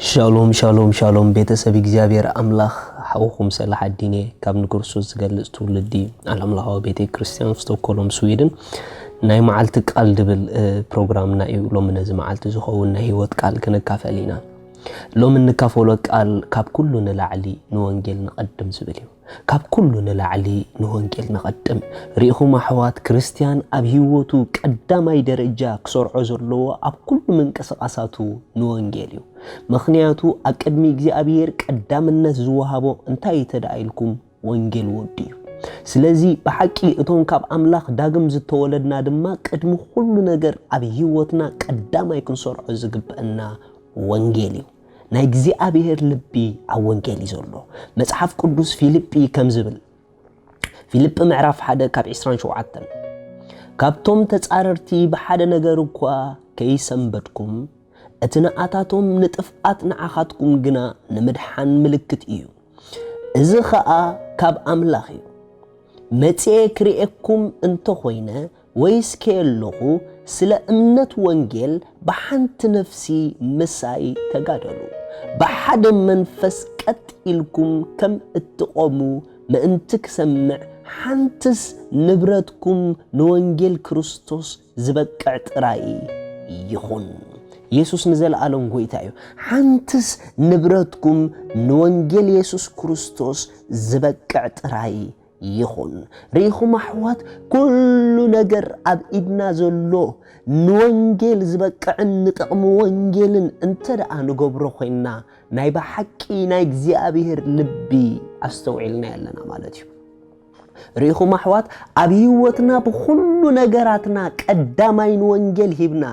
ሻሎም ሻሎም ሻሎም ቤተሰብ እግዚአብሔር አምላክ ሐውኹም ሰላህ አዲኔ ካብ ንክርስቶስ ዝገልጽ ትውልዲ አለምለኻዊ ቤተ ክርስቲያን ስቶክሆልም ስዊድን ናይ መዓልቲ ቃል ድብል ፕሮግራምና እዩ ሎም ነዚ መዓልቲ ዝኸውን ናይ ህይወት ቃል ክንካፈሊና ሎም ንካፈሎ ቃል ካብ ኩሉ ንላዕሊ ንወንጌል ንቀድም ዝብል እዩ ካብ ኩሉ ንላዕሊ ንወንጌል ንቀድም ሪኢኹም ኣሕዋት ክርስቲያን ኣብ ህይወቱ ቀዳማይ ደረጃ ክሰርዖ ዘለዎ ኣብ ኩሉ ምንቅስቃሳቱ ንወንጌል እዩ ምኽንያቱ ኣቅድሚ እግዚአብሔር ቀዳምነት ዝወሃቦ እንታይ ተዳኢልኩም ወንጌል ወዲ እዩ ስለዚ በሐቂ እቶም ካብ አምላኽ ዳግም ዝተወለድና ድማ ቅድሚ ሁሉ ነገር ኣብ ህይወትና ቀዳማይ ክንሰርዖ ዝግበአና ወንጌል እዩ ናይ እግዚአብሔር ልቢ ኣብ ወንጌል ይዘሎ መጽሐፍ ቅዱስ ፊልጵ ከም ዝብል ፊልጵ ምዕራፍ 1 ካብ 27 ካብቶም ተጻረርቲ በሓደ ነገር እኳ ከይሰንበድኩም እትናኣታቶም ንጥፍኣት ንዓኻትኩም ግና ንምድሓን ምልክት እዩ እዚ ኸኣ ካብ አምላኽ እዩ መጽኤ ክሪኤኩም እንተኾይነ ወይስ ከየለኹ ስለ እምነት ወንጌል በሓንቲ ነፍሲ ምሳይ ተጋደሉ በሓደ መንፈስ ቀጥ ኢልኩም ከም እትቆሙ ምእንቲ ክሰምዕ ሓንትስ ንብረትኩም ንወንጌል ክርስቶስ ዝበቅዕ ጥራይ ይኹን ኢየሱስ ንዘለዓለም ጎይታ እዩ ሓንትስ ንብረትኩም ንወንጌል ኢየሱስ ክርስቶስ ዝበቅዕ ጥራይ ይኹን ሪኢኹም ኣሕዋት ኩሉ ነገር ኣብ ኢድና ዘሎ ንወንጌል ዝበቅዕን ንጥቕሚ ወንጌልን እንተደኣ ንገብሮ ኮይና ናይ በሐቂ ናይ እግዚአብሔር ልቢ ኣስተውዒልና ያለና ማለት እዩ ሪኢኹም ኣሕዋት ኣብ ህይወትና ብኩሉ ነገራትና ቀዳማይ ንወንጌል ሂብና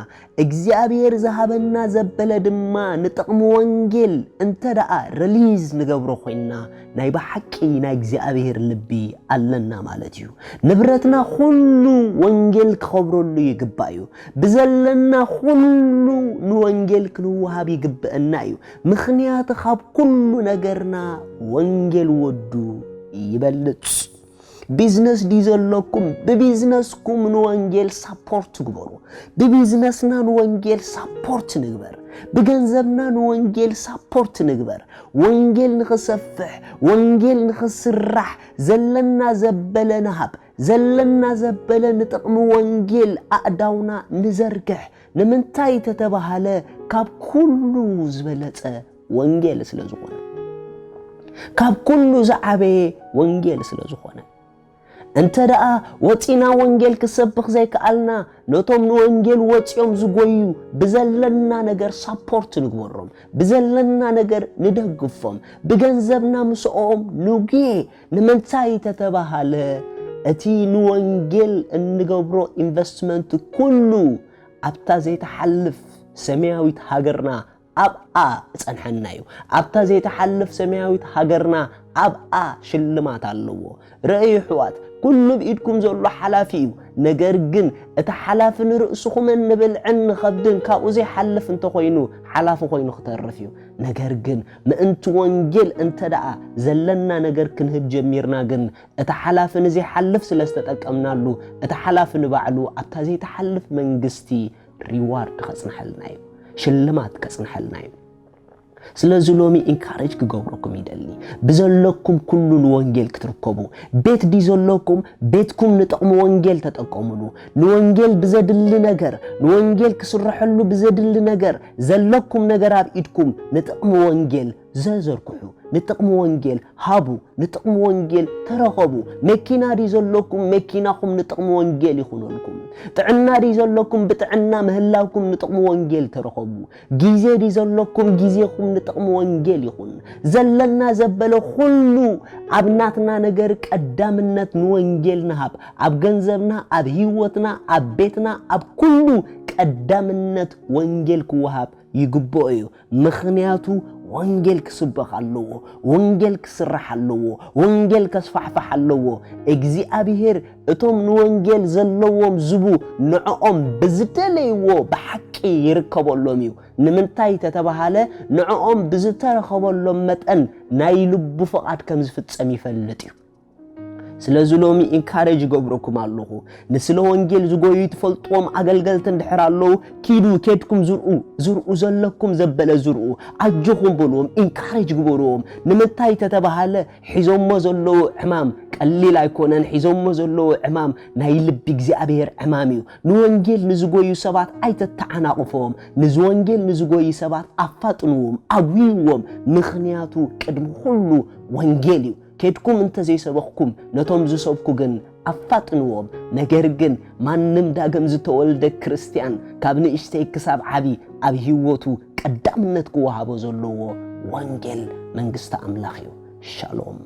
እግዚአብሔር ዝሃበና ዘበለ ድማ ንጥቕሚ ወንጌል እንተደኣ ሪሊዝ ንገብሮ ኮይና ናይ በሐቂ ናይ እግዚአብሔር ልቢ ኣለና ማለት እዩ ንብረትና ሁሉ ወንጌል ክኸብረሉ ይግባእ እዩ ብዘለና ሁሉ ንወንጌል ክንወሃብ ይግብአና እዩ ምኽንያቱ ካብ ኩሉ ነገርና ወንጌል ወዱ ይበልጽ ቢዝነስ ዲዘለኩም በቢዝነስኩም ንወንጌል ሳፖርት ግበሩ በቢዝነስና ንወንጌል ሳፖርት ንግበር በገንዘብና ንወንጌል ሳፖርት ንግበር ወንጌል ንኽሰፍሕ ወንጌል ንኽስራሕ ዘለና ዘበለ ንሃብ ዘለና ዘበለ ንጥቕሚ ወንጌል ኣእዳውና ንዘርግሕ ንምንታይ ተተባሃለ ካብ ኩሉ ዝበለጸ ወንጌል ስለ ዝኾነ ካብ ኩሉ ዝዓበየ ወንጌል ስለ ዝኾነ እንተ ደኣ ወፂና ወንጌል ክሰብኽ ዘይከኣልና ነቶም ንወንጌል ወፂኦም ዝጎዩ ብዘለና ነገር ሳፖርት ንግበሮም ብዘለና ነገር ንደግፎም ብገንዘብና ምስኦም ንጉየ ንምንታይ ተተባሃለ እቲ ንወንጌል እንገብሮ ኢንቨስትመንት ኩሉ ኣብታ ዘይተሓልፍ ሰማያዊት ሃገርና ኣብኣ ጸንሐና እዩ ኣብታ ዘይተሓልፍ ሰማያዊት ሃገርና ኣብኣ ሽልማት ኣለዎ ርእዩ ሕዋት ኩሉ ብኢድኩም ዘሎ ሓላፊ እዩ ነገር ግን እቲ ሓላፊ ንርእስኹም ንብልዕን ንኸብድን ካብኡ ዘይሓልፍ እንተኾይኑ ሓላፊ ኮይኑ ክተርፍ እዩ ነገር ግን ምእንቲ ወንጌል እንተደኣ ዘለና ነገር ክንህብ ጀሚርና ግን እቲ ሓላፊ ንዘይሓልፍ ስለ ዝተጠቀምናሉ እቲ ሓላፊ ንባዕሉ ኣብታ ዘይተሓልፍ መንግስቲ ሪዋርድ ከጽንሐልና እዩ ሽልማት ከጽንሐልና እዩ ስለዚ ሎሚ ኢንካሬጅ ክገብረኩም ይደሊ ብዘለኩም ኩሉ ንወንጌል ክትርከቡ ቤት ዲዘለኩም ቤትኩም ንጥቕሚ ወንጌል ተጠቀሙሉ ንወንጌል ብዘድሊ ነገር ንወንጌል ክስረሐሉ ብዘድሊ ነገር ዘለኩም ነገር ኣብ ኢድኩም ንጥቕሚ ወንጌል ዘዘርክሑ ንጥቕሚ ወንጌል ሃቡ ንጥቕሚ ወንጌል ተረኸቡ መኪና ዲዘለኩም መኪናኹም ንጥቕሚ ወንጌል ይኹነልኩም ጥዕና ዲዘለኩም ብጥዕና ምህላውኩም ንጥቕሚ ወንጌል ተረኸቡ ጊዜ ዲዘለኩም ጊዜኹም ንጥቕሚ ወንጌል ይኹን ዘለና ዘበለ ሁሉ ኣብ ናትና ነገር ቀዳምነት ንወንጌል ንሃብ ኣብ ገንዘብና ኣብ ህይወትና ኣብ ቤትና ኣብ ኩሉ ቀዳምነት ወንጌል ክወሃብ ይግብኦ እዩ ምኽንያቱ ወንጌል ክስበኽ ኣለዎ ወንጌል ክስራሕ ኣለዎ ወንጌል ከስፋሕፋሕ ኣለዎ እግዚአብሔር እቶም ንወንጌል ዘለዎም ዝቡ ንዕኦም ብዝደለይዎ በሐቂ ይርከበሎም እዩ ንምንታይ ተተባሃለ ንዕኦም ብዝተረኸበሎም መጠን ናይ ልቡ ፍቓድ ከም ዝፍጸም ይፈልጥ እዩ ስለዚህ ሎሚ ኢንካሬጅ ገብረኩም አለኹ ንስለ ወንጌል ዝጎዩ ትፈልጥዎም አገልገልት እንድሕራለው ኪዱ ከድኩም ዝርኡ ዘለኩም ዘበለ ዝርኡ አጅኹም ብሎም ኢንካሬጅ ግበሮም ንምታይ ተተባሃለ ሒዞሞ ዘለው ሕማም ቀሊል አይኮነን ሒዞሞ ዘለው ሕማም ናይ ልብ እግዚአብሔር ሕማም እዩ ንወንጌል ንዝጎዩ ሰባት አይተተዓናቅፎም ንዝወንጌል ንዝጎዩ ሰባት አፋጥኑዎም አጉይዎም ምኽንያቱ ቅድም ሁሉ ወንጌል እዩ ከድኩም እንተ ዘይሰበኽኩም ነቶም ዝሰብኩ ግን አፋጥኑዎም ነገር ግን ማንም ዳግም ዝተወልደ ክርስቲያን ካብ ንእሽተይ ክሳብ ዓቢ ኣብ ህይወቱ ቀዳምነት ክወሃቦ ዘለዎ ወንጌል መንግስቲ አምላኽ እዩ ሻሎም